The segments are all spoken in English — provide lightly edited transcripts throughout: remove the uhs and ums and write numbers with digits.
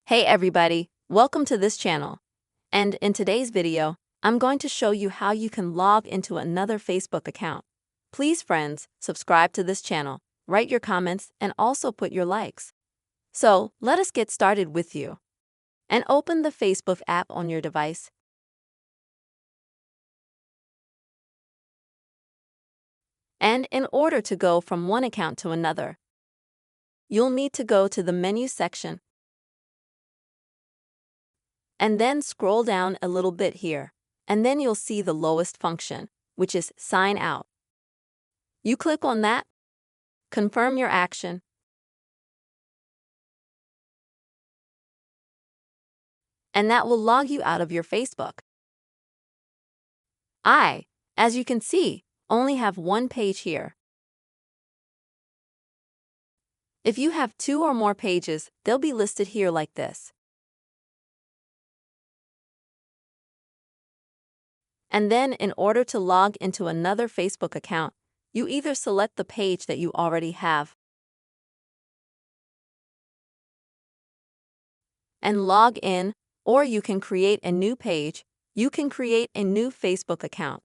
Hey everybody, welcome to this channel. And in today's video, I'm going to show you how you can log into another Facebook account. Please friends, subscribe to this channel, write your comments, and also put your likes. So, let us get started with you. And open the Facebook app on your device. And in order to go from one account to another, you'll need to go to the menu section and then scroll down a little bit here, and then you'll see the lowest function, which is Sign Out. You click on that, confirm your action, and that will log you out of your Facebook. As you can see, only have one page here. If you have 2 or more pages, they'll be listed here like this. And then in order to log into another Facebook account, you either select the page that you already have and log in, or you can create a new page. You can create a new Facebook account.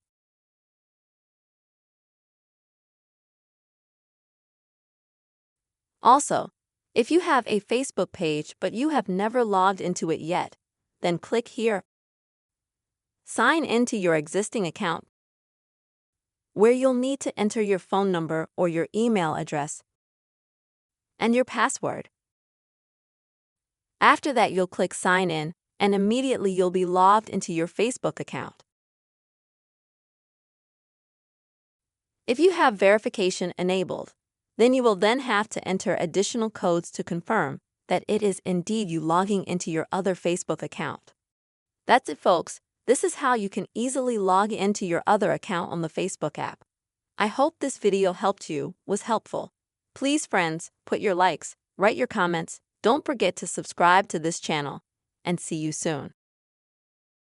Also, if you have a Facebook page but you have never logged into it yet, then click here. Sign into your existing account, where you'll need to enter your phone number or your email address and your password. After that, you'll click Sign In, and immediately you'll be logged into your Facebook account. If you have verification enabled, then you will then have to enter additional codes to confirm that it is indeed you logging into your other Facebook account. That's it, folks. This is how you can easily log into your other account on the Facebook app. I hope this video helped you, was helpful. Please friends, put your likes, write your comments, don't forget to subscribe to this channel, and see you soon.